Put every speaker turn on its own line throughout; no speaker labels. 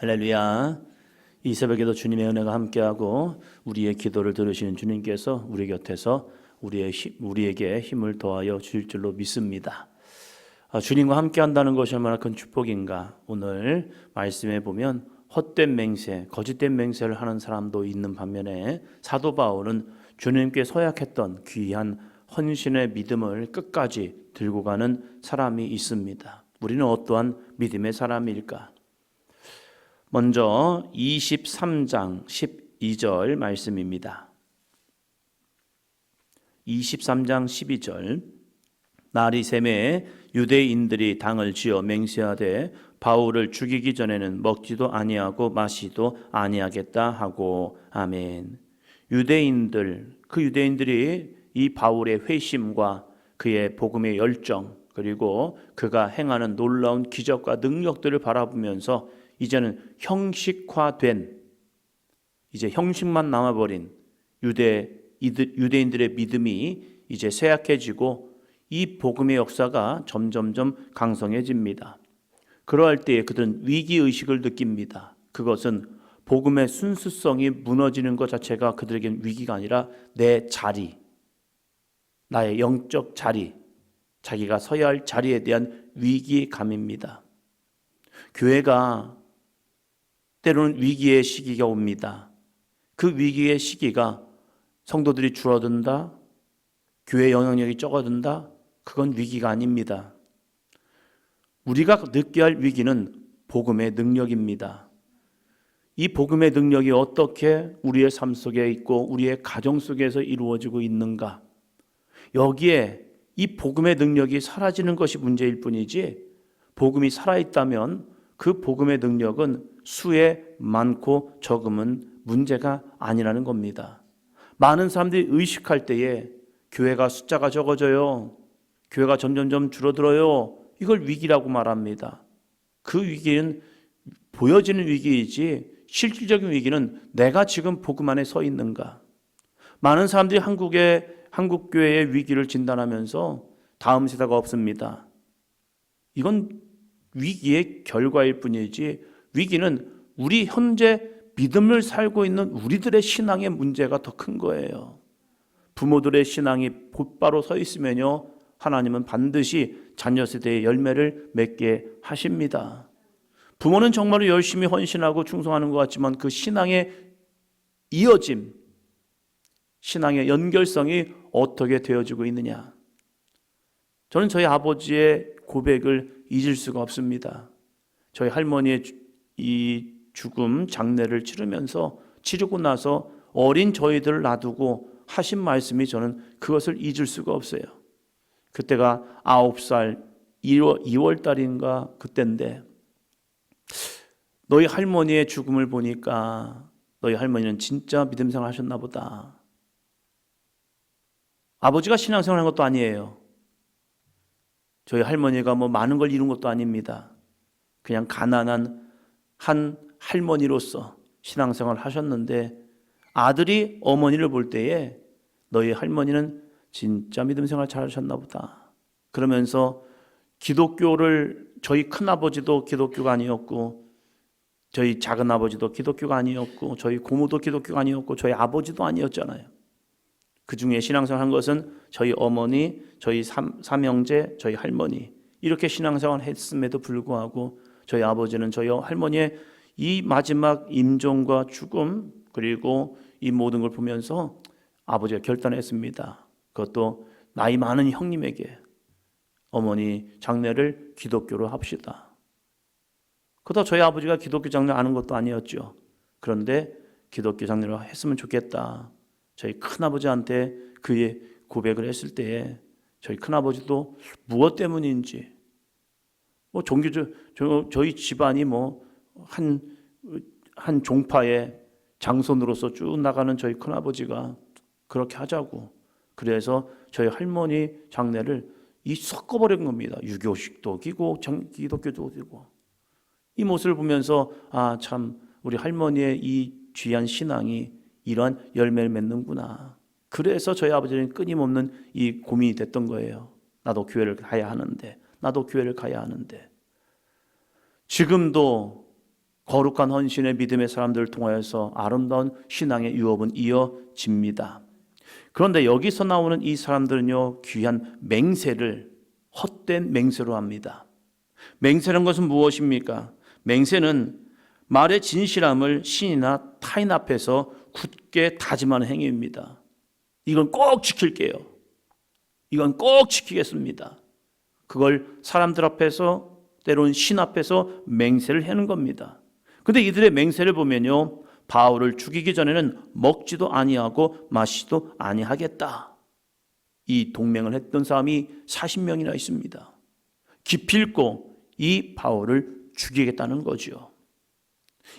할렐루야. 이 새벽에도 주님의 은혜가 함께하고 우리의 기도를 들으시는 주님께서 우리 곁에서 우리에게 힘을 더하여 주실 줄로 믿습니다. 주님과 함께한다는 것이 얼마나 큰 축복인가. 오늘 말씀에 보면 헛된 맹세, 거짓된 맹세를 하는 사람도 있는 반면에 사도 바울은 주님께 서약했던 귀한 헌신의 믿음을 끝까지 들고 가는 사람이 있습니다. 우리는 어떠한 믿음의 사람일까? 먼저 23장 12절 말씀입니다. 23장 12절 날이 새매에 유대인들이 당을 지어 맹세하되 바울을 죽이기 전에는 먹지도 아니하고 마시도 아니하겠다 하고. 아멘. 유대인들이 이 바울의 회심과 그의 복음의 열정, 그리고 그가 행하는 놀라운 기적과 능력들을 바라보면서 이제는 형식화된, 이제 형식만 남아버린 유대인들의 믿음이 이제 쇠약해지고 이 복음의 역사가 점점점 강성해집니다. 그러할 때에 그들은 위기의식을 느낍니다. 그것은 복음의 순수성이 무너지는 것 자체가 그들에게는 위기가 아니라 내 자리, 나의 영적 자리, 자기가 서야 할 자리에 대한 위기감입니다. 교회가 때로는 위기의 시기가 옵니다. 그 위기의 시기가 성도들이 줄어든다, 교회 영향력이 적어든다, 그건 위기가 아닙니다. 우리가 느껴야 할 위기는 복음의 능력입니다. 이 복음의 능력이 어떻게 우리의 삶 속에 있고 우리의 가정 속에서 이루어지고 있는가? 여기에 이 복음의 능력이 사라지는 것이 문제일 뿐이지, 복음이 살아있다면 그 복음의 능력은 수에 많고 적음은 문제가 아니라는 겁니다. 많은 사람들이 의식할 때에 교회가 숫자가 적어져요, 교회가 점점점 줄어들어요, 이걸 위기라고 말합니다. 그 위기는 보여지는 위기이지 실질적인 위기는 내가 지금 복음 안에 서 있는가. 많은 사람들이 한국 교회의 위기를 진단하면서 다음 세대가 없습니다. 이건 위기의 결과일 뿐이지, 위기는 우리 현재 믿음을 살고 있는 우리들의 신앙의 문제가 더 큰 거예요. 부모들의 신앙이 곧바로 서 있으면요, 하나님은 반드시 자녀 세대의 열매를 맺게 하십니다. 부모는 정말로 열심히 헌신하고 충성하는 것 같지만 그 신앙의 이어짐, 신앙의 연결성이 어떻게 되어지고 있느냐. 저는 저희 아버지의 고백을 잊을 수가 없습니다. 저희 할머니의 이 죽음 장례를 치르고 나서 어린 저희들을 놔두고 하신 말씀이 저는 그것을 잊을 수가 없어요. 그때가 9살 2월 달인가 그때인데, 너희 할머니의 죽음을 보니까 너희 할머니는 진짜 믿음 생활 하셨나 보다. 아버지가 신앙생활 한 것도 아니에요. 저희 할머니가 뭐 많은 걸 이룬 것도 아닙니다. 그냥 가난한 한 할머니로서 신앙생활 하셨는데, 아들이 어머니를 볼 때에 너희 할머니는 진짜 믿음 생활 잘하셨나 보다. 그러면서 기독교를, 저희 큰아버지도 기독교가 아니었고, 저희 작은아버지도 기독교가 아니었고, 저희 고모도 기독교가 아니었고, 저희 아버지도 아니었잖아요. 그 중에 신앙생활 한 것은 저희 어머니, 저희 삼형제, 저희 할머니, 이렇게 신앙생활 했음에도 불구하고 저희 아버지는 저희 할머니의 이 마지막 임종과 죽음, 그리고 이 모든 걸 보면서 아버지가 결단했습니다. 그것도 나이 많은 형님에게 어머니 장례를 기독교로 합시다. 그러다 저희 아버지가 기독교 장례 아는 것도 아니었죠. 그런데 기독교 장례를 했으면 좋겠다, 저희 큰아버지한테 그의 고백을 했을 때에 저희 큰아버지도 무엇 때문인지, 저희 집안이 한 종파의 장손으로서 쭉 나가는 저희 큰아버지가 그렇게 하자고, 그래서 저희 할머니 장례를 섞어버린 겁니다. 유교식도 끼고 기독교도 끼고. 이 모습을 보면서 참 우리 할머니의 이 귀한 신앙이 이러한 열매를 맺는구나. 그래서 저희 아버지는 끊임없는 이 고민이 됐던 거예요. 나도 교회를 가야 하는데. 지금도 거룩한 헌신의 믿음의 사람들을 통하여서 아름다운 신앙의 유업은 이어집니다. 그런데 여기서 나오는 이 사람들은요, 귀한 맹세를 헛된 맹세로 합니다. 맹세라는 것은 무엇입니까? 맹세는 말의 진실함을 신이나 타인 앞에서 굳게 다짐하는 행위입니다. 이건 꼭 지킬게요. 이건 꼭 지키겠습니다. 그걸 사람들 앞에서, 때로는 신 앞에서 맹세를 하는 겁니다. 근데 이들의 맹세를 보면요, 바울을 죽이기 전에는 먹지도 아니하고 마시지도 아니하겠다, 이 동맹을 했던 사람이 40명이나 있습니다. 기필코 이 바울을 죽이겠다는 거죠.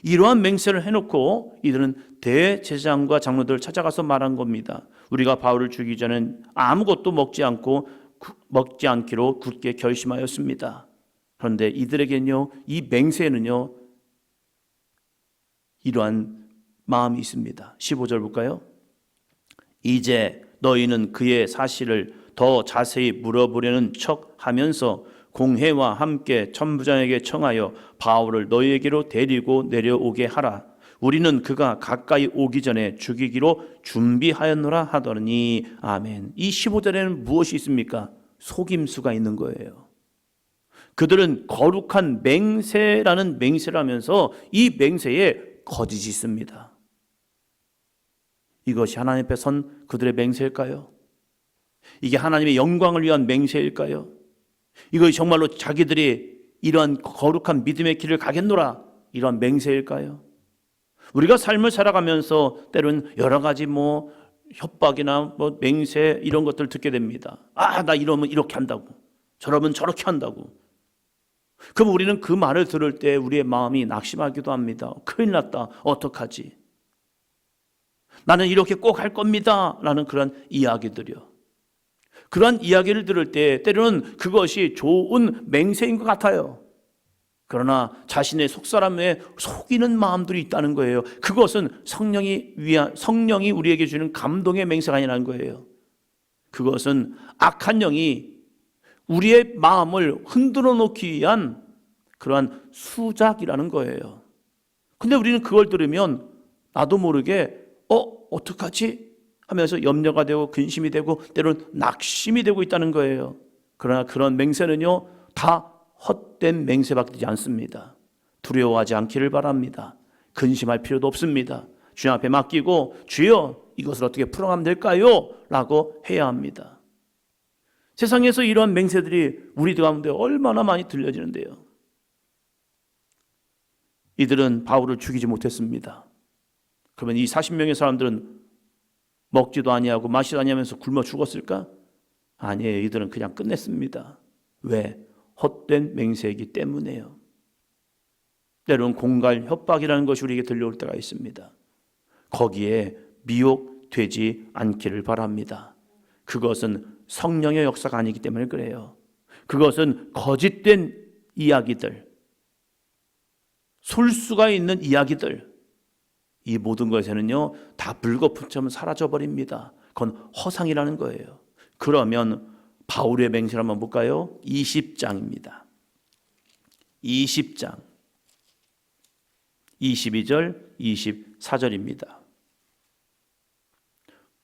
이러한 맹세를 해놓고 이들은 대제사장과 장로들을 찾아가서 말한 겁니다. 우리가 바울을 죽이기 전엔 아무것도 먹지 않기로 굳게 결심하였습니다. 그런데 이들에게는요, 이 맹세에는요, 이러한 마음이 있습니다. 15절 볼까요? 이제 너희는 그의 사실을 더 자세히 물어보려는 척 하면서 공회와 함께 천부장에게 청하여 바울을 너희에게로 데리고 내려오게 하라. 우리는 그가 가까이 오기 전에 죽이기로 준비하였노라 하더니. 아멘. 이 15절에는 무엇이 있습니까? 속임수가 있는 거예요. 그들은 거룩한 맹세라는 맹세를 하면서 이 맹세에 거짓이 있습니다. 이것이 하나님 앞에 선 그들의 맹세일까요? 이게 하나님의 영광을 위한 맹세일까요? 이것이 정말로 자기들이 이러한 거룩한 믿음의 길을 가겠노라, 이러한 맹세일까요? 우리가 삶을 살아가면서 때로는 여러 가지 협박이나 맹세 이런 것들을 듣게 됩니다. 나 이러면 이렇게 한다고, 저러면 저렇게 한다고. 그럼 우리는 그 말을 들을 때 우리의 마음이 낙심하기도 합니다. 큰일 났다, 어떡하지? 나는 이렇게 꼭 할 겁니다 라는 그런 이야기들이요. 그런 이야기를 들을 때 때로는 그것이 좋은 맹세인 것 같아요. 그러나 자신의 속사람에 속이는 마음들이 있다는 거예요. 그것은 성령이 우리에게 주는 감동의 맹세가 아니라는 거예요. 그것은 악한 영이 우리의 마음을 흔들어 놓기 위한 그러한 수작이라는 거예요. 근데 우리는 그걸 들으면 나도 모르게 어떡하지? 하면서 염려가 되고 근심이 되고 때로는 낙심이 되고 있다는 거예요. 그러나 그런 맹세는요, 다 헛된 맹세밖에 되지 않습니다. 두려워하지 않기를 바랍니다. 근심할 필요도 없습니다. 주님 앞에 맡기고 주여 이것을 어떻게 풀어가면 될까요? 라고 해야 합니다. 세상에서 이러한 맹세들이 우리 가운데 얼마나 많이 들려지는데요. 이들은 바울을 죽이지 못했습니다. 그러면 이 40명의 사람들은 먹지도 아니하고 마시지도 아니하면서 굶어 죽었을까? 아니에요. 이들은 그냥 끝냈습니다. 왜? 헛된 맹세이기 때문에요. 때로는 공갈, 협박이라는 것이 우리에게 들려올 때가 있습니다. 거기에 미혹되지 않기를 바랍니다. 그것은 성령의 역사가 아니기 때문에 그래요. 그것은 거짓된 이야기들, 술수가 있는 이야기들, 이 모든 것에는요, 다 불거품처럼 사라져버립니다. 그건 허상이라는 거예요. 그러면 바울의 맹세를 한번 볼까요? 20장입니다. 20장 22절 24절입니다.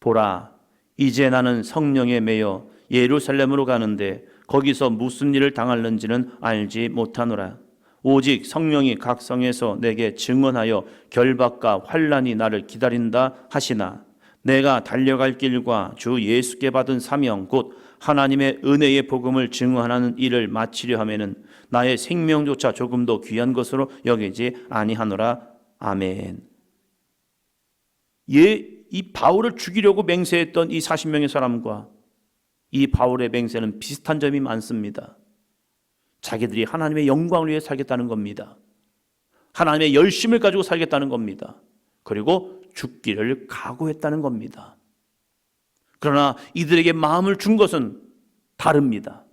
보라, 이제 나는 성령에 매여 예루살렘으로 가는데 거기서 무슨 일을 당할는지는 알지 못하노라. 오직 성령이 각 성에서 내게 증언하여 결박과 환난이 나를 기다린다 하시나 내가 달려갈 길과 주 예수께 받은 사명 곧 하나님의 은혜의 복음을 증언하는 일을 마치려 하면은 나의 생명조차 조금도 귀한 것으로 여기지 아니하노라. 아멘. 이 바울을 죽이려고 맹세했던 이 40명의 사람과 이 바울의 맹세는 비슷한 점이 많습니다. 자기들이 하나님의 영광을 위해 살겠다는 겁니다. 하나님의 열심을 가지고 살겠다는 겁니다. 그리고 죽기를 각오했다는 겁니다. 그러나 이들에게 마음을 준 것은 다릅니다.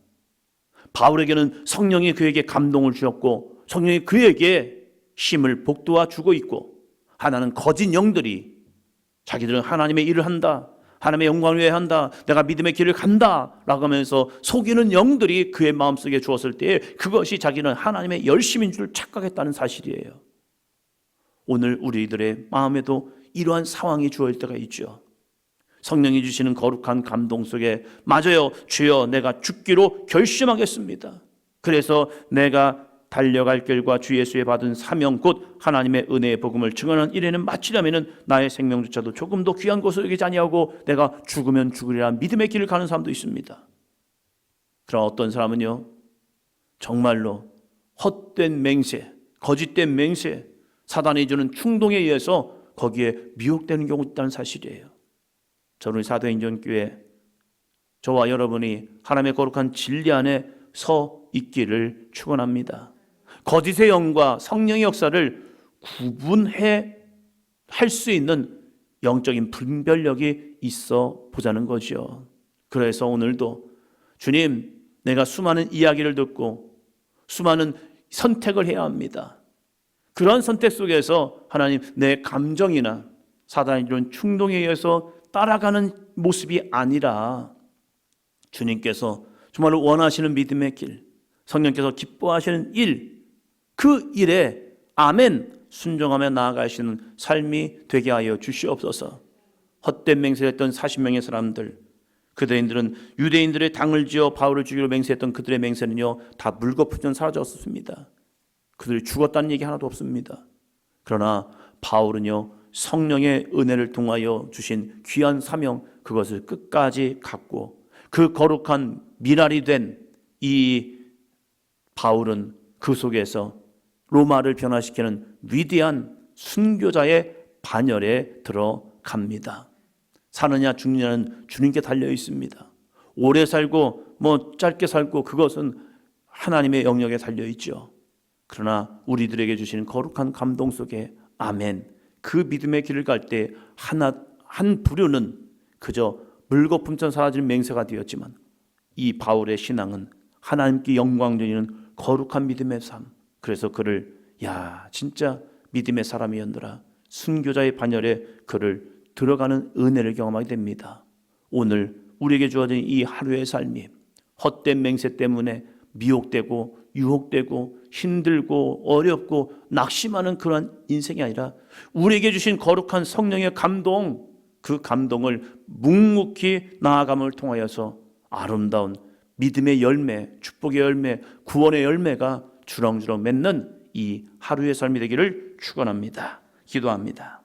바울에게는 성령이 그에게 감동을 주었고 성령이 그에게 힘을 북돋아 주고 있고, 하나는 거짓 영들이 자기들은 하나님의 일을 한다, 하나님의 영광을 위해 한다, 내가 믿음의 길을 간다 라고 하면서 속이는 영들이 그의 마음속에 주었을 때 그것이 자기는 하나님의 열심인 줄 착각했다는 사실이에요. 오늘 우리들의 마음에도 이러한 상황이 주어질 때가 있죠. 성령이 주시는 거룩한 감동 속에 맞아요, 주여 내가 죽기로 결심하겠습니다. 그래서 내가 달려갈 길과 주 예수의 받은 사명 곧 하나님의 은혜의 복음을 증언하는 일에는 마치려면 나의 생명조차도 조금 더 귀한 것으로 여기지 아니하고 내가 죽으면 죽으리라 믿음의 길을 가는 사람도 있습니다. 그러나 어떤 사람은요, 정말로 헛된 맹세, 거짓된 맹세, 사단이 주는 충동에 의해서 거기에 미혹되는 경우가 있다는 사실이에요. 저는 사도행전교회 저와 여러분이 하나님의 거룩한 진리 안에 서 있기를 축원합니다. 거짓의 영과 성령의 역사를 구분해 할 수 있는 영적인 분별력이 있어 보자는 거죠. 그래서 오늘도 주님, 내가 수많은 이야기를 듣고 수많은 선택을 해야 합니다. 그런 선택 속에서 하나님, 내 감정이나 사단의 이런 충동에 의해서 따라가는 모습이 아니라 주님께서 정말로 원하시는 믿음의 길, 성령께서 기뻐하시는 일, 그 일에 아멘 순종하며 나아가시는 삶이 되게 하여 주시옵소서. 헛된 맹세했던 40명의 사람들, 그들은 유대인들의 당을 지어 바울을 죽이려 맹세했던 그들의 맹세는요 다 물거품처럼 사라졌습니다. 그들이 죽었다는 얘기 하나도 없습니다. 그러나 바울은요 성령의 은혜를 통하여 주신 귀한 사명, 그것을 끝까지 갖고 그 거룩한 미랄이 된 이 바울은 그 속에서 로마를 변화시키는 위대한 순교자의 반열에 들어갑니다. 사느냐 죽느냐는 주님께 달려 있습니다. 오래 살고 짧게 살고 그것은 하나님의 영역에 달려 있죠. 그러나 우리들에게 주시는 거룩한 감동 속에 아멘, 그 믿음의 길을 갈 때 한 부류는 그저 물거품처럼 사라지는 맹세가 되었지만 이 바울의 신앙은 하나님께 영광 드리는 거룩한 믿음의 삶, 그래서 그를 진짜 믿음의 사람이었노라, 순교자의 반열에 그를 들어가는 은혜를 경험하게 됩니다. 오늘 우리에게 주어진 이 하루의 삶이 헛된 맹세 때문에 미혹되고 유혹되고 힘들고 어렵고 낙심하는 그런 인생이 아니라 우리에게 주신 거룩한 성령의 감동, 그 감동을 묵묵히 나아감을 통하여서 아름다운 믿음의 열매, 축복의 열매, 구원의 열매가 주렁주렁 맺는 이 하루의 삶이 되기를 축원합니다. 기도합니다.